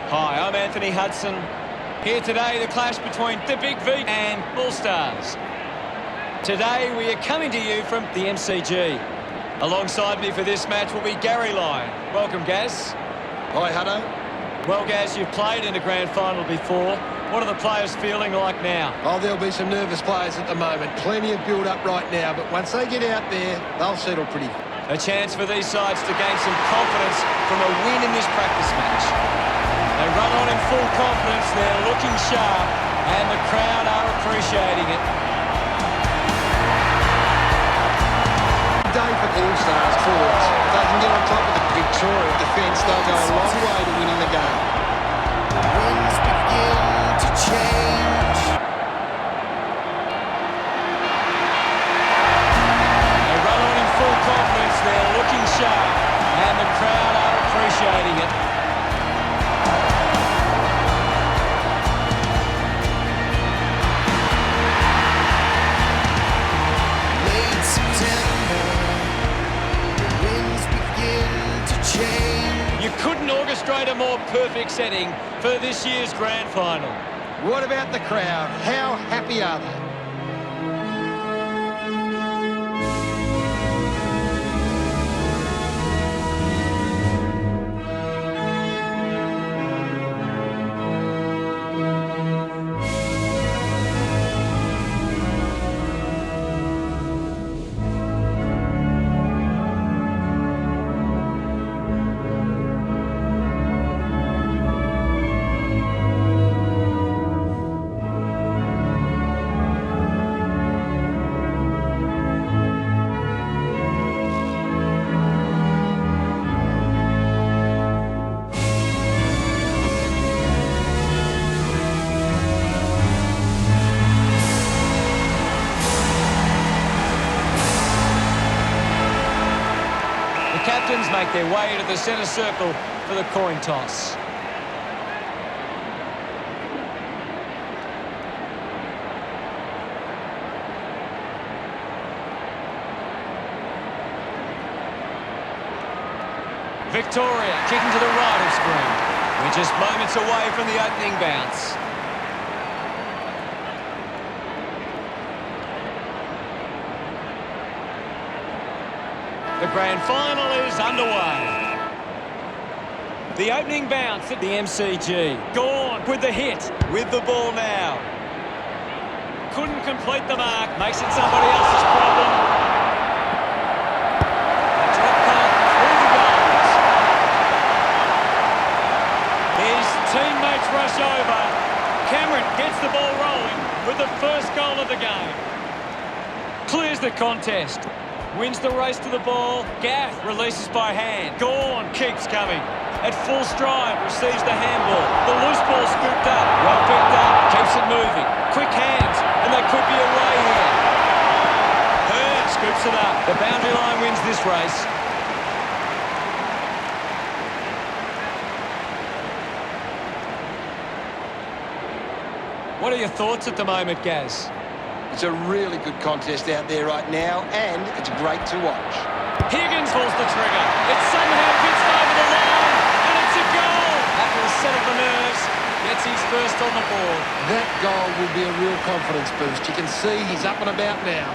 Hi, I'm Anthony Hudson. Here today, the clash between the Big V and All Stars. Today, we are coming to you from the MCG. Alongside me for this match will be Gary Lyon. Welcome, Gaz. Hi, Hutto. Well, Gaz, you've played in a grand final before. What are the players feeling like now? Oh, there'll be some nervous players at the moment. Plenty of build-up right now, but once they get out there, they'll settle pretty. A chance for these sides to gain some confidence from a win in this practice match. They run on in full confidence, they're looking sharp, and the crowd are appreciating it. Day for the All Stars forwards. If they can get on top of the Victoria defence, they'll go a long way to winning the game. The winds begin to change. They run on in full confidence, they're looking sharp, and the crowd are appreciating it. Late September, the winds begin to change. You couldn't orchestrate a more perfect setting for this year's grand final. What about the crowd? How happy are they? The captains make their way to the centre circle for the coin toss. Victoria kicking to the right of screen. We're just moments away from the opening bounce. The grand final is underway. The opening bounce at the MCG. Gone with the hit, with the ball now. Couldn't complete the mark, makes it somebody else's problem. A drop punt through the goals. His teammates rush over. Cameron gets the ball rolling with the first goal of the game. Clears the contest. Wins the race to the ball. Gaff releases by hand. Gawn keeps coming. At full stride, receives the handball. The loose ball scooped up. Well picked up. Keeps it moving. Quick hands, and they could be away here. Hurd scoops it up. The boundary line wins this race. What are your thoughts at the moment, Gaz? It's a really good contest out there right now, and it's great to watch. Higgins pulls the trigger. It somehow gets over the line, and it's a goal. After a set of the nerves, gets his first on the board. That goal will be a real confidence boost. You can see he's up and about now.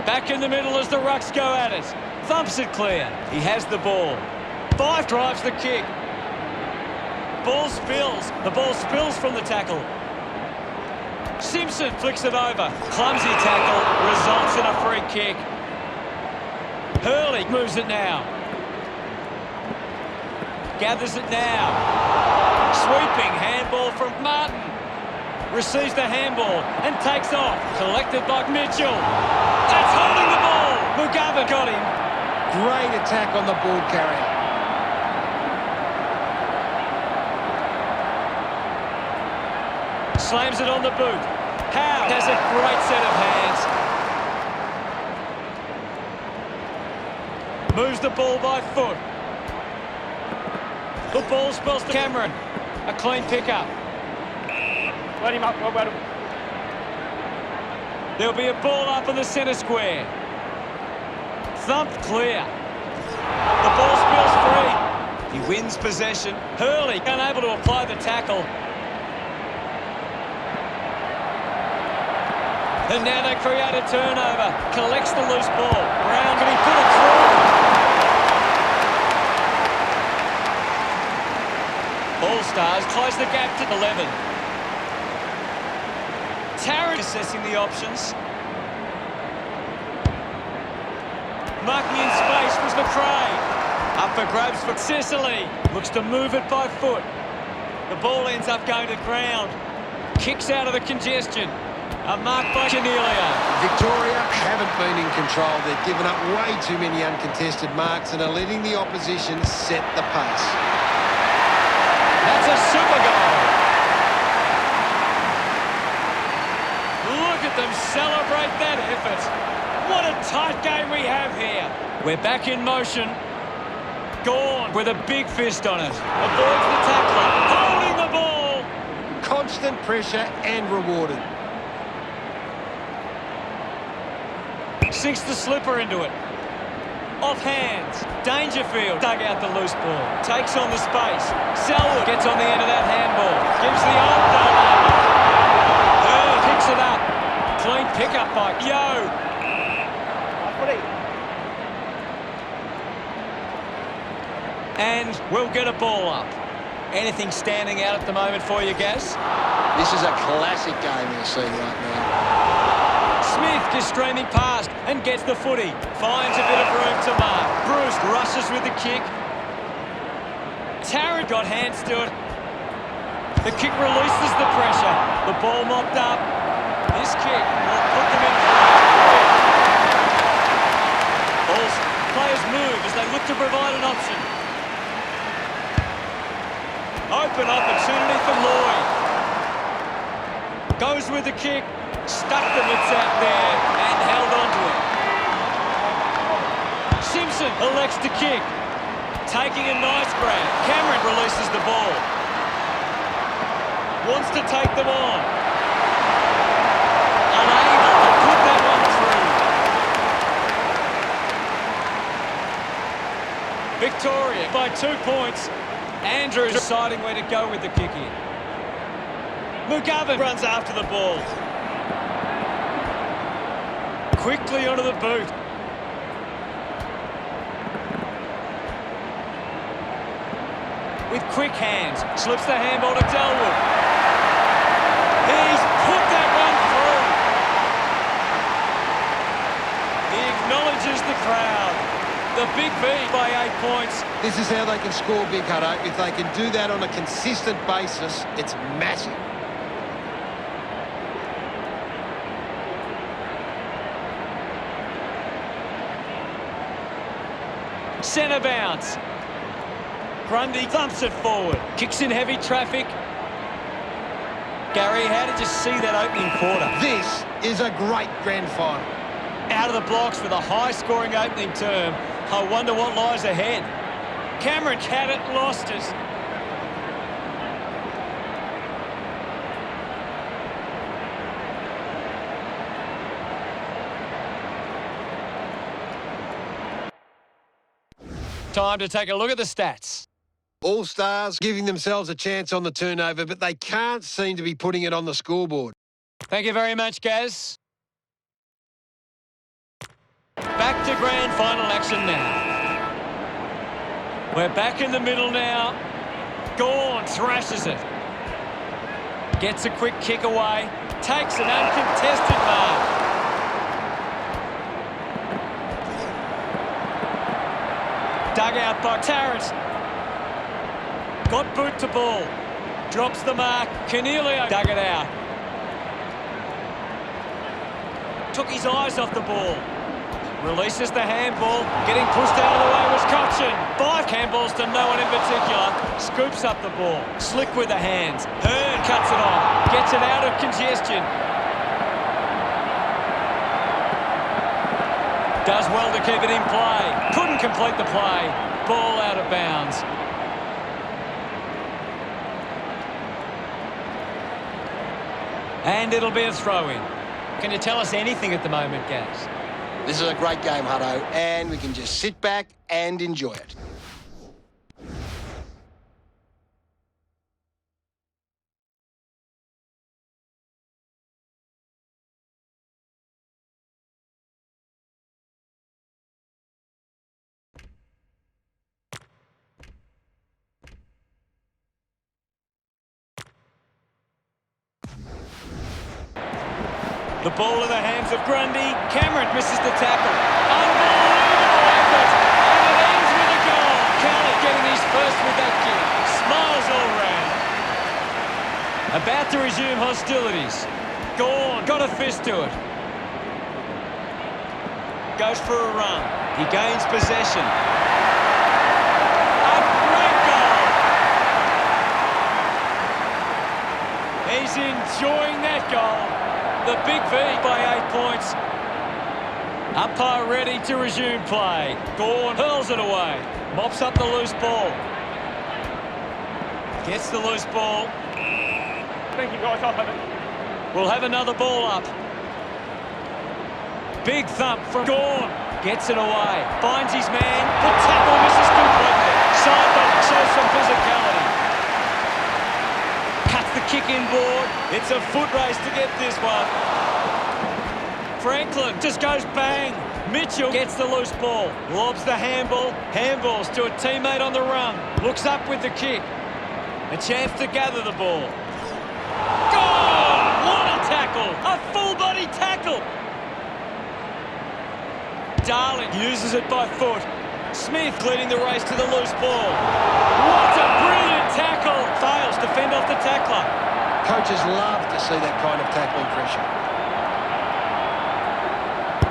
Back in the middle as the Rucks go at it. Thumps it clear. He has the ball. Fife drives the kick. Ball spills. The ball spills from the tackle. Simpson flicks it over. Clumsy tackle results in a free kick. Hurley moves it now. Gathers it now. Sweeping handball from Martin. Receives the handball and takes off. Collected by Mitchell. That's holding the ball. Mugabe got him. Great attack on the ball carrier. Slams it on the boot. Howe has a great set of hands. Moves the ball by foot. The ball spills to Cameron. A clean pickup. Let him up, well, There'll be a ball up in the centre square. Thumped clear. The ball spills free. He wins possession. Hurley unable to apply the tackle. And now they create a turnover. Collects the loose ball. Brown, can he put it through? All Stars close the gap to 11. Tarrant assessing the options. Marking in space was McRae. Up for grabs for Sicily. Looks to move it by foot. The ball ends up going to ground. Kicks out of the congestion. A mark by Cornelio. Victoria haven't been in control. They've given up way too many uncontested marks and are letting the opposition set the pace. That's a super goal. Look at them celebrate that effort. What a tight game we have here. We're back in motion. Gawn with a big fist on it. Avoids the tackler. Holding the ball. Constant pressure and rewarded. Sinks the slipper into it. Off hands. Dangerfield dug out the loose ball. Takes on the space. Selwood gets on the end of that handball. Gives the old ball over. Picks it up. Clean pickup by Yo. And we'll get a ball up. Anything standing out at the moment for you, Gaz? This is a classic game we're seeing right now. Smith is streaming past and gets the footy. Finds a bit of room to mark. Bruce rushes with the kick. Tarrant got hands to it. The kick releases the pressure. The ball mopped up. This kick will put them in front. Also, players move as they look to provide an option. Open opportunity for Lloyd. Goes with the kick. Stuck the mitts out there and held on to it. Simpson elects to kick. Taking a nice grab. Cameron releases the ball. Wants to take them on. Unable to put that one through. Victoria by 2 points. Andrews deciding where to go with the kick in. McGovern runs after the ball. Quickly onto the boot. With quick hands, slips the handball to Delwood. He's put that one through. He acknowledges the crowd. The Big V by 8 points. This is how they can score big, Hutto. If they can do that on a consistent basis, it's massive. Centre bounce. Grundy thumps it forward. Kicks in heavy traffic. Gary, how did you see that opening quarter? This is a great grand final. Out of the blocks with a high-scoring opening term. I wonder what lies ahead. Cameron had it, lost it. Time to take a look at the stats. All Stars giving themselves a chance on the turnover, but they can't seem to be putting it on the scoreboard. Thank you very much, Gaz. Back to grand final action now. We're back in the middle now. Gawn thrashes it. Gets a quick kick away. Takes an uncontested mark. Dug out by Tarrant. Got boot to ball. Drops the mark. Cornelio dug it out. Took his eyes off the ball. Releases the handball. Getting pushed out of the way was Cochin. 5 handballs to no one in particular. Scoops up the ball. Slick with the hands. Hearn cuts it off. Gets it out of congestion. Does well to keep it in play. Couldn't complete the play. Ball out of bounds. And it'll be a throw-in. Can you tell us anything at the moment, Gaz? This is a great game, Hutto, and we can just sit back and enjoy it. The ball in the hands of Grundy. Cameron misses the tackle. Unbelievable effort. And it ends with a goal. Kelly getting his first with that kick. Smiles all round. About to resume hostilities. Gone. Got a fist to it. Goes for a run. He gains possession. A great goal. He's enjoying that goal. The big V by 8 points. Umpire ready to resume play. Gawn hurls it away. Mops up the loose ball. Gets the loose ball. Thank you, guys. I'll have it. We'll have another ball up. Big thump from Gawn. Gets it away. Finds his man. The tackle misses completely. Sideback shows some physicality. Cuts the kick inboard. It's a foot race to get this one. Franklin just goes bang. Mitchell gets the loose ball. Lobs the handball. Handballs to a teammate on the run. Looks up with the kick. A chance to gather the ball. Goal! What a tackle! A full-body tackle! Darling uses it by foot. Smith leading the race to the loose ball. What a brilliant tackle! Fails to fend off the tackler. Coaches love to see that kind of tackling pressure.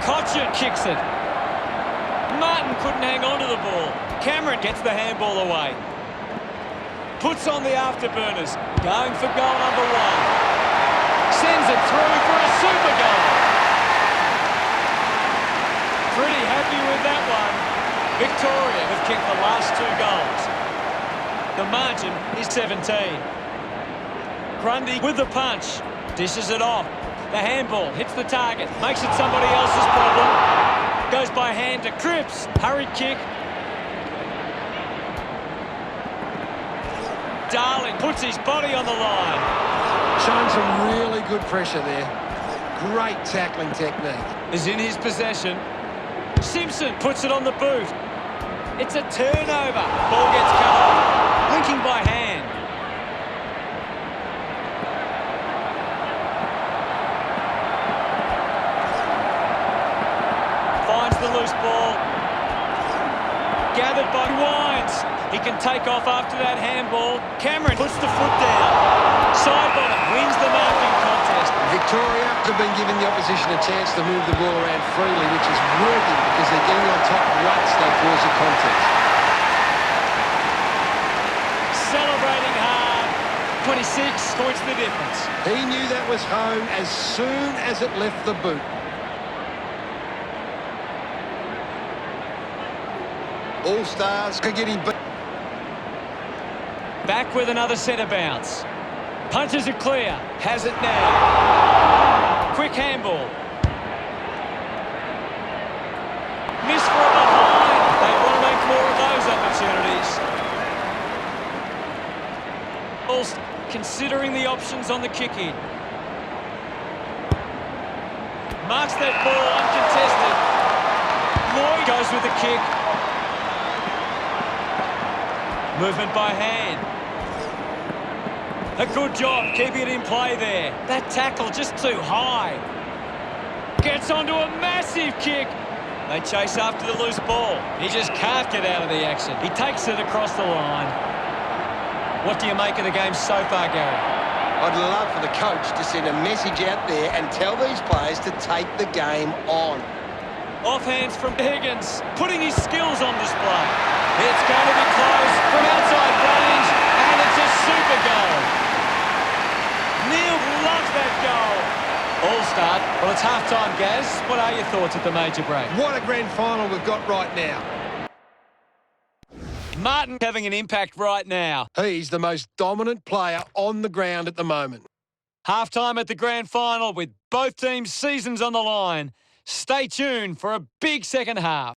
Cochin kicks it. Martin couldn't hang on to the ball. Cameron gets the handball away. Puts on the afterburners. Going for goal number 1. Sends it through for a super goal. Pretty happy with that one. Victoria have kicked the last 2 goals. The margin is 17. Grundy with the punch. Dishes it off. The handball hits the target. Makes it somebody else's problem. Goes by hand to Cripps. Hurried kick. Darling puts his body on the line. Showing some really good pressure there. Great tackling technique. Is in his possession. Simpson puts it on the boot. It's a turnover. Ball gets cut off. Linking by hand. Finds the loose ball. Gathered by Wines. He can take off after that handball. Cameron puts the foot down. Side bottom wins the marking contest. Victoria have been giving the opposition a chance to move the ball around freely, which is working because they're getting on top once they force a contest. Celebrating hard. 26 points the difference. He knew that was home as soon as it left the boot. All Stars could get him beat. Back with another centre bounce. Punches it clear. Has it now. Quick handball. Miss from behind. They want to make more of those opportunities. Alst considering the options on the kick in. Marks that ball uncontested. Lloyd goes with the kick. Movement by hand. A good job keeping it in play there. That tackle just too high. Gets onto a massive kick. They chase after the loose ball. He just can't get out of the action. He takes it across the line. What do you make of the game so far, Gary? I'd love for the coach to send a message out there and tell these players to take the game on. Offhands from Higgins, putting his skills on display. It's going to be close from outside range, and it's a super goal. Neil loves that goal. All-Star. Well, it's half-time, Gaz. What are your thoughts at the major break? What a grand final we've got right now. Martin having an impact right now. He's the most dominant player on the ground at the moment. Half-time at the grand final with both teams' seasons on the line. Stay tuned for a big second half.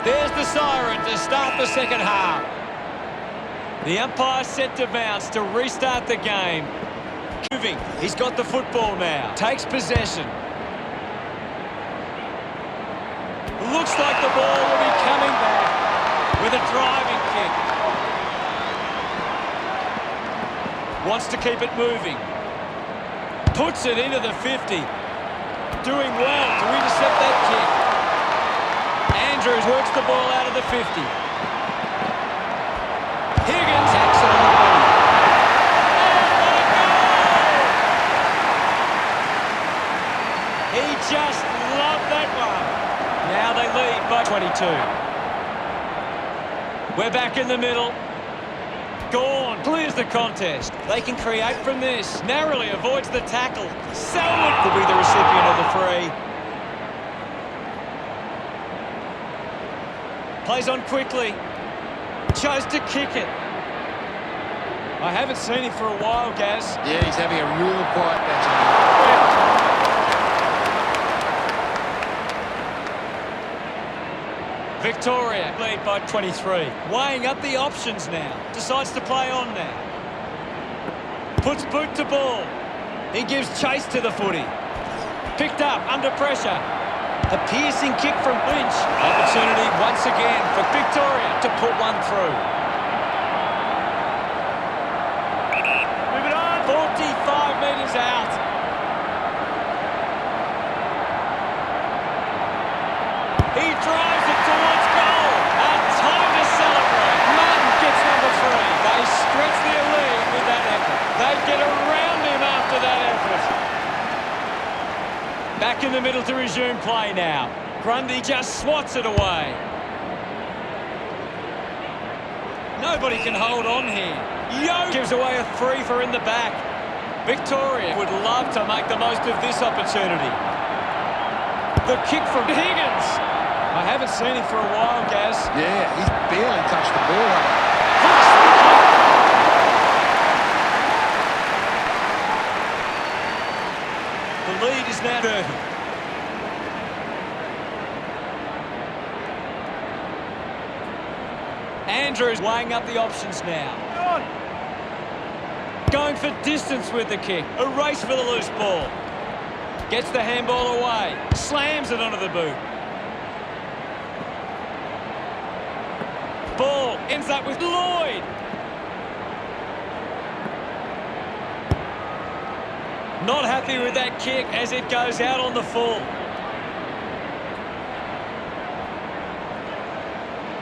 There's the siren to start the second half. The umpire set to bounce to restart the game. Moving. He's got the football now. Takes possession. Looks like the ball will be coming back with a driving kick. Wants to keep it moving. Puts it into the 50. Doing well to intercept that kick. Andrews works the ball out of the 50. Higgins hacks it on the ball. He just loved that one. Now they lead by 22. We're back in the middle. Gawn clears the contest. They can create from this. Narrowly avoids the tackle. Selwood could be the recipient of the free. Plays on quickly. Chose to kick it. I haven't seen him for a while, Gaz. Yeah, he's having a real quiet match. Victoria lead by 23. Weighing up the options now. Decides to play on now. Puts boot to ball. He gives chase to the footy. Picked up under pressure. A piercing kick from Lynch. Opportunity once again for Victoria to put one through. Move it on. 45 metres out. He drives it towards goal. And time to celebrate. Martin gets number 3. They stretch their lead with that effort. They get around him after that effort. Back in the middle to resume play now. Grundy just swats it away. Nobody can hold on here. Yo gives away a 3 for in the back. Victoria would love to make the most of this opportunity. The kick from Higgins. I haven't seen him for a while, Gaz. Yeah, he's barely touched the ball. The lead is now 30. Andrews weighing up the options now. Going for distance with the kick. A race for the loose ball. Gets the handball away. Slams it onto the boot. Ball ends up with Lloyd. Not happy with that kick as it goes out on the full.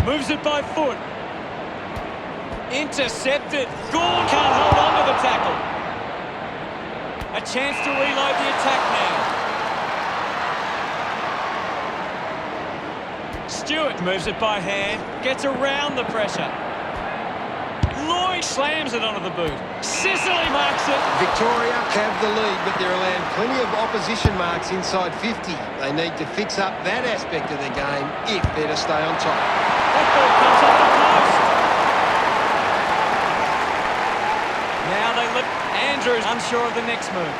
Moves it by foot. Intercepted. Gawn can't hold on to the tackle. A chance to reload the attack now. Stewart moves it by hand. Gets around the pressure. Lloyd slams it onto the boot. Sicily marks it. Victoria have the lead, but they're allowing plenty of opposition marks inside 50. They need to fix up that aspect of their game if they're to stay on top. That ball comes off the post. Now they look. Andrews unsure of the next move.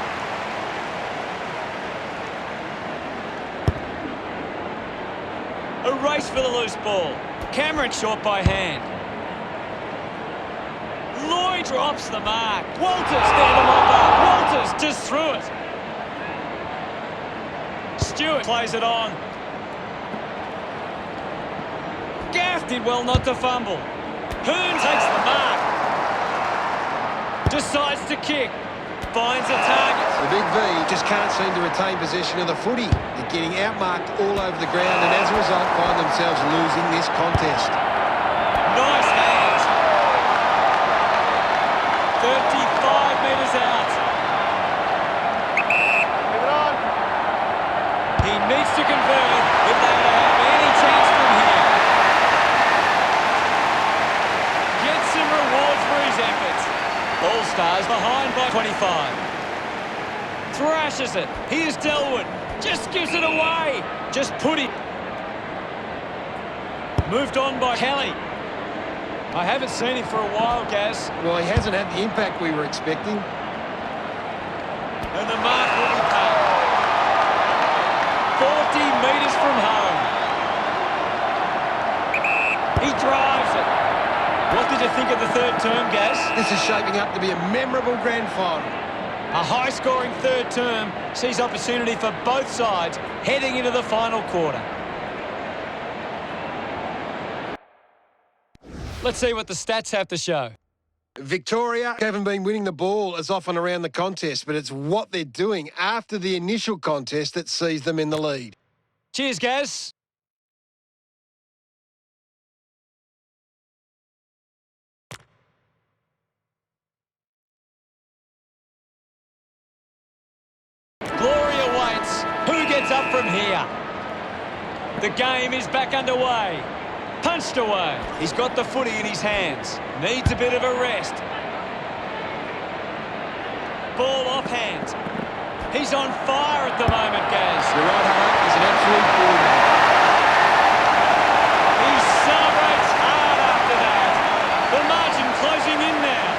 A race for the loose ball. Cameron short by hand. Lloyd drops the mark. Walters down the mopper. Walters just threw it. Stewart plays it on. Gaff did well not to fumble. Hearn takes the mark. Decides to kick. Finds a target. The Big V just can't seem to retain possession of the footy. They're getting outmarked all over the ground and as a result find themselves losing this contest. Nice hands. 35 metres out. Move it on. He needs to convert if they have any chance from here. Gets some rewards for his efforts. All Stars behind by 25. Thrashes it. Here's Delwood. Just gives it away. Just put it. Moved on by Kelly. I haven't seen him for a while, Gaz. Well, he hasn't had the impact we were expecting. And the mark will be paid. 40 metres from home. He drives it. What did you think of the third term, Gaz? This is shaping up to be a memorable grand final. A high-scoring third term sees opportunity for both sides heading into the final quarter. Let's see what the stats have to show. Victoria haven't been winning the ball as often around the contest, but it's what they're doing after the initial contest that sees them in the lead. Cheers, Gaz. Glory awaits. Who gets up from here? The game is back underway. Punched away. He's got the footy in his hands. Needs a bit of a rest. Ball off hands. He's on fire at the moment, Gaz. You're right, Hart. He's an absolute bullman. He celebrates hard after that. The margin closing in now.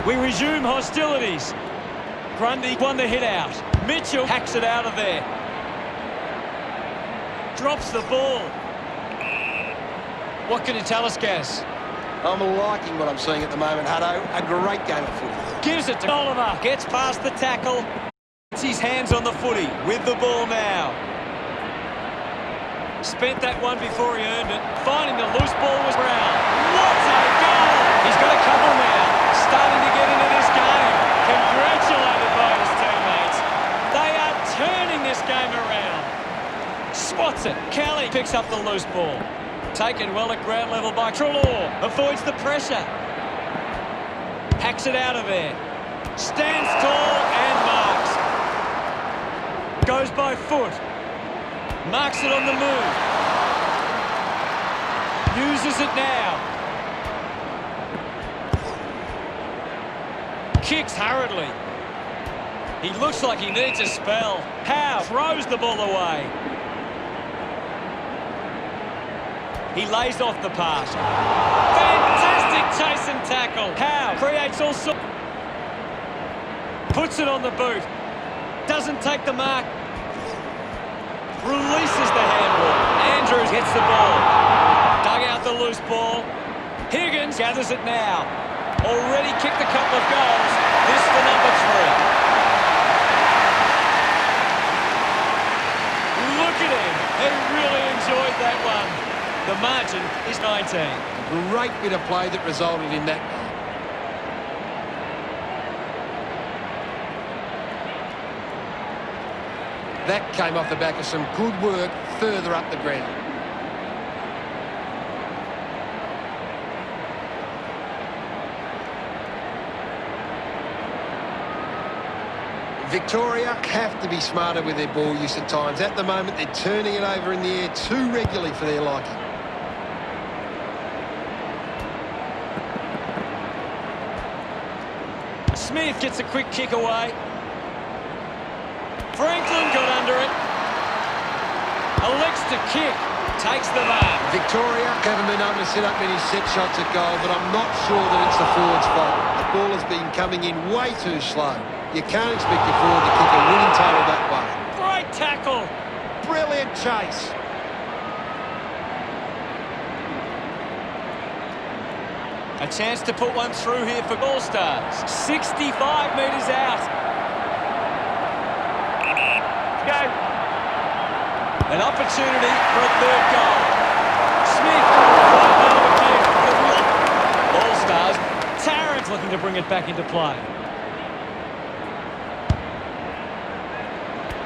We resume hostilities. Grundy won the hit out. Mitchell hacks it out of there. Drops the ball. What can you tell us, Gaz? I'm liking what I'm seeing at the moment, Hutto. A great game of footy. Gives it to Oliver. Gets past the tackle. Gets his hands on the footy with the ball now. Spent that one before he earned it. Finding the loose ball was Brown. What a goal! He's got a couple now. Starting to get into this game. Congratulated by his teammates. They are turning this game around. Swats it. Kelly picks up the loose ball. Taken well at ground level by Treloar. Avoids the pressure. Hacks it out of there. Stands tall and marks. Goes by foot. Marks it on the move. Uses it now. Kicks hurriedly. He looks like he needs a spell. Howe throws the ball away. He lays off the pass. Fantastic chase and tackle. Howe creates all sorts. Puts it on the boot. Doesn't take the mark. Releases the handball. Andrews gets the ball. Dug out the loose ball. Higgins gathers it now. Already kicked a couple of goals. This for number 3. Look at him. He really enjoyed that one. The margin is 19. Great bit of play that resulted in that That came off the back of some good work further up the ground. Victoria have to be smarter with their ball use at times. At the moment, they're turning it over in the air too regularly for their liking. Smith gets a quick kick away. Franklin got under it. Elects to kick. Takes the mark. Victoria haven't been able to set up many set shots at goal, but I'm not sure that it's the forward's fault. The ball has been coming in way too slow. You can't expect your forward to kick a winning total that way. Great tackle. Brilliant chase. A chance to put one through here for All Stars. 65 metres out. Go. An opportunity for a third goal. Smith. All Stars. Tarrant looking to bring it back into play.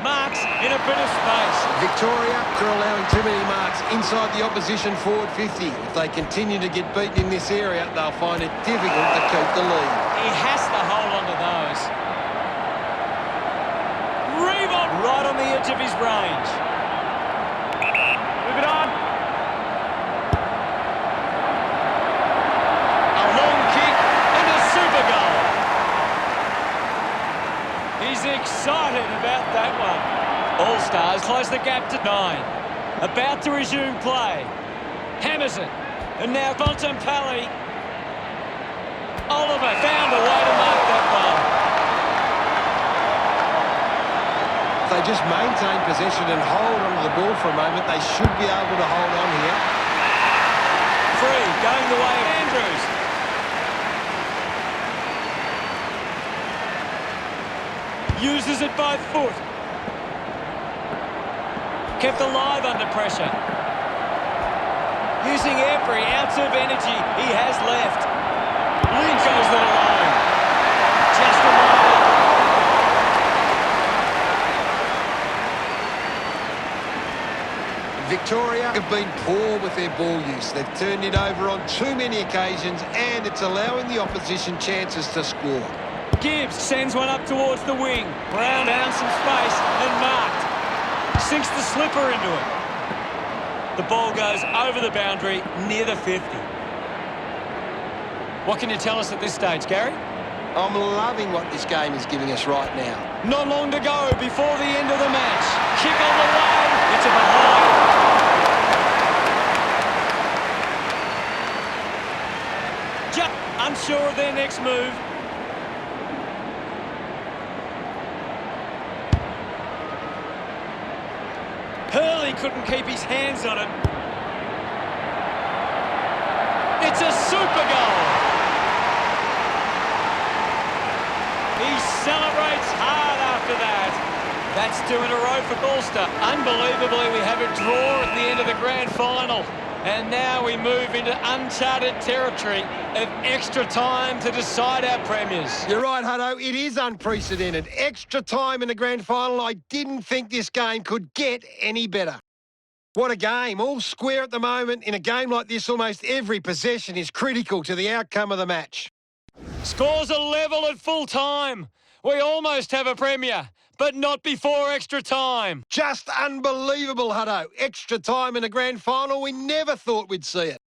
Marks in a bit of space. Victoria are allowing too many marks inside the opposition forward 50. If they continue to get beaten in this area, they'll find it difficult to keep the lead. He has to hold on to those. Rebound right on the edge of his range. Move it on. A long kick and a super goal. He's excited about that one. All Stars close the gap to 9. About to resume play. Hammers it. And now Bontempelli. Oliver found a way to mark that one. If they just maintain possession and hold on to the ball for a moment, they should be able to hold on here. Free, going the way of Andrews. Uses it by foot. Kept alive under pressure. Using every ounce of energy he has left. Lynch goes it alone. Just a moment. Victoria have been poor with their ball use. They've turned it over on too many occasions, and it's allowing the opposition chances to score. Gibbs sends one up towards the wing. Brown down some space and marked. Sinks the slipper into it. The ball goes over the boundary near the 50. What can you tell us at this stage, Gary? I'm loving what this game is giving us right now. Not long to go before the end of the match. Kick on the way. It's a behind. Just unsure of their next move. Hurley couldn't keep his hands on it. It's a super goal. He celebrates hard after that. That's 2 in a row for Gloucester. Unbelievably, we have a draw at the end of the grand final. And now we move into uncharted territory of extra time to decide our premiers. You're right, Hutto. It is unprecedented. Extra time in the grand final. I didn't think this game could get any better. What a game. All square at the moment. In a game like this, almost every possession is critical to the outcome of the match. Scores are level at full time. We almost have a premier, but not before extra time. Just unbelievable, Hutto. Extra time in a grand final. We never thought we'd see it.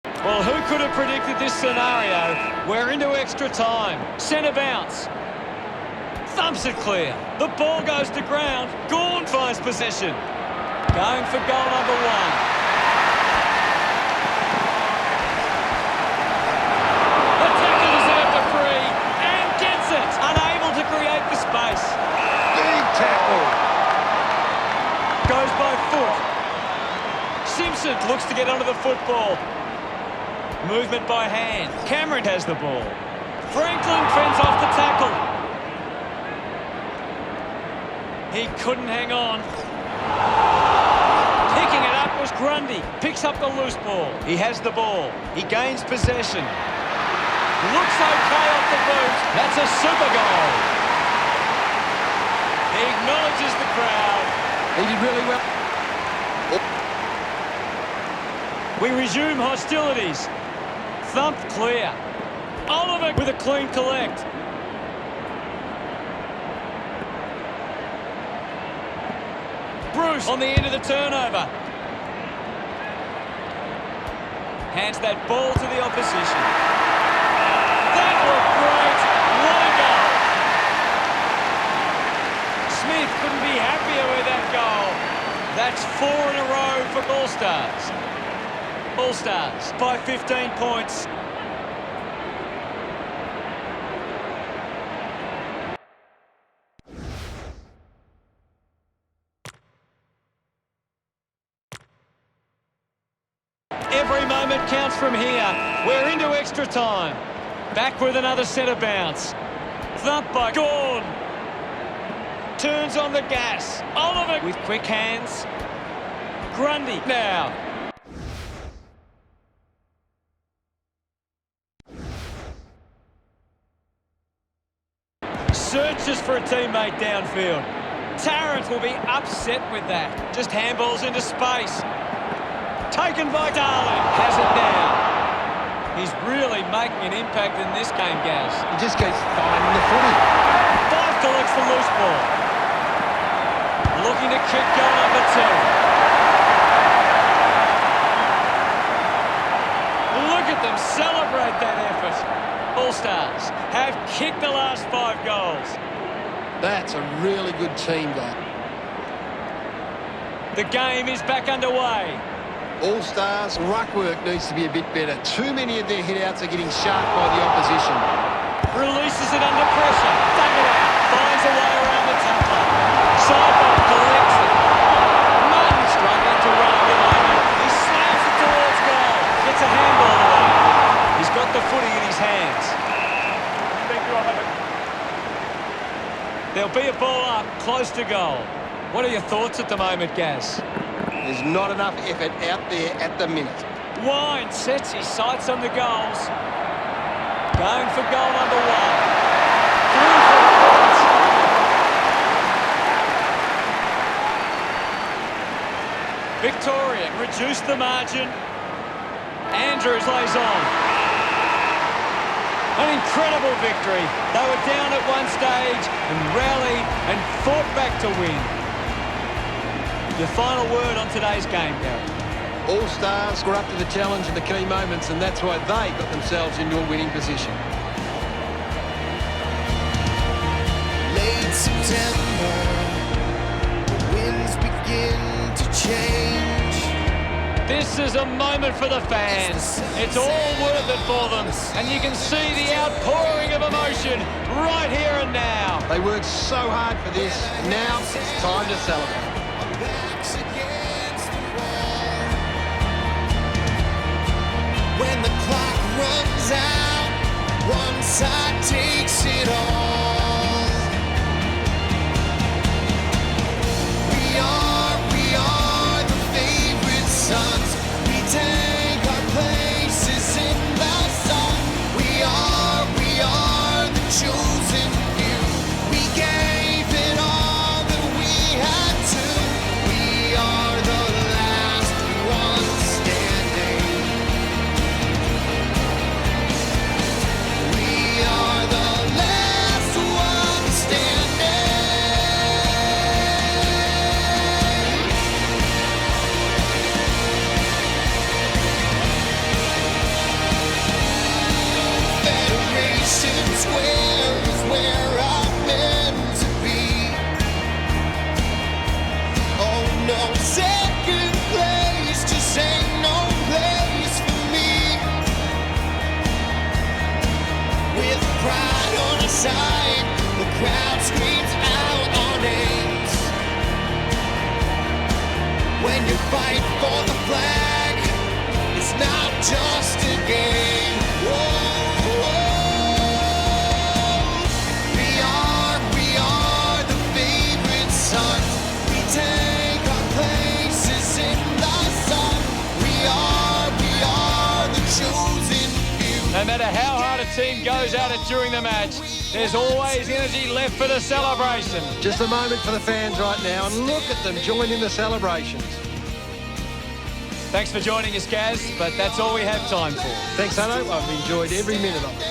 Well, who could have predicted this scenario? We're into extra time. Centre bounce. Thumps it clear. The ball goes to ground. Gawn finds possession. Going for goal number 1. The tackle deserved a free and gets it. Unable to create the space. Big tackle. Goes by foot. Simpson looks to get onto the football. Movement by hand. Cameron has the ball. Franklin fends off the tackle. He couldn't hang on. Picking it up was Grundy picks up the loose ball. He has the ball. He gains possession. Looks okay off the boot. That's a super goal. He acknowledges the crowd. He did really well. We resume hostilities. Thumped clear. Oliver with a clean collect. Bruce on the end of the turnover. Hands that ball to the opposition. That looked great. What a goal. Smith couldn't be happier with that goal. That's 4 in a row for All Stars. All Stars by 15 points. Every moment counts from here. We're into extra time. Back with another centre bounce. Thump by Gawn. Turns on the gas. Oliver with quick hands. Grundy now. Searches for a teammate downfield. Tarrant will be upset with that. Just handballs into space. Taken by Darling. Has it now. He's really making an impact in this game, Gaz. He just keeps finding the footy. Five collects the loose ball. Looking to kick goal number 2. Look at them celebrate that effort. All Stars have kicked the last 5 goals. That's a really good team goal. The game is back underway. All Stars, ruck work needs to be a bit better. Too many of their hit-outs are getting sharp by the opposition. Releases it under pressure. Dug it out. Finds a way around the tackler. Sideball collects it. Martin struggling to run at the moment. He slams it towards goal. Gets a handball away. He's got the footy in his hands. Thank you, Oliver. There'll be a ball up close to goal. What are your thoughts at the moment, Gaz? There's not enough effort out there at the minute. Wine sets his sights on the goals. Going for goal number 1. Through for points. Victoria reduced the margin. Andrews lays on. An incredible victory. They were down at one stage and rallied and fought back to win. Your final word on today's game, Gary. All Stars were up to the challenge in the key moments, and that's why they got themselves into a winning position. Late September, the winds begin to change. This is a moment for the fans. It's all worth it for them. And you can see the outpouring of emotion right here and now. They worked so hard for this, and now it's time to celebrate. Backs against the wall. When the clock runs out, one side takes it all. We are the favorite sons. We take our places in the sun. We are the chosen few. We gave it all that we had to. We are the last ones standing. We are the last ones standing. Federation Square is where I'm meant to be. Oh no, second place just ain't no place for me. With pride on our side, the crowd screams out our names. When you fight for the flag, it's not just a game. Whoa, whoa. We are the favorite sons. We take our places in the sun. team goes at it during the match, there's always energy left for the celebration. Just a moment for the fans right now, and look at them join in the celebrations. Thanks for joining us, Gaz, but that's all we have time for. Thanks, Hutto. I've enjoyed every minute of it.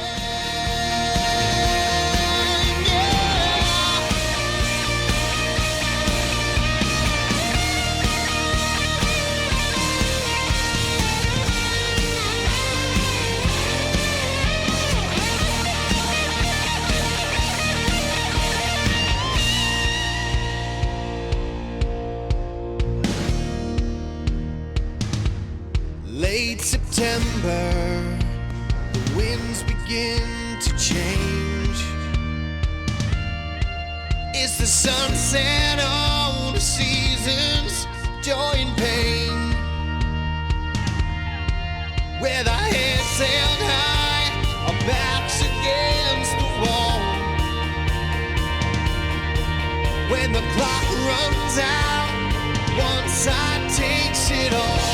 Late September, the winds begin to change. It's the sunset on the seasons, joy and pain. With our heads held high, our backs against the wall. When the clock runs out, one side takes it all.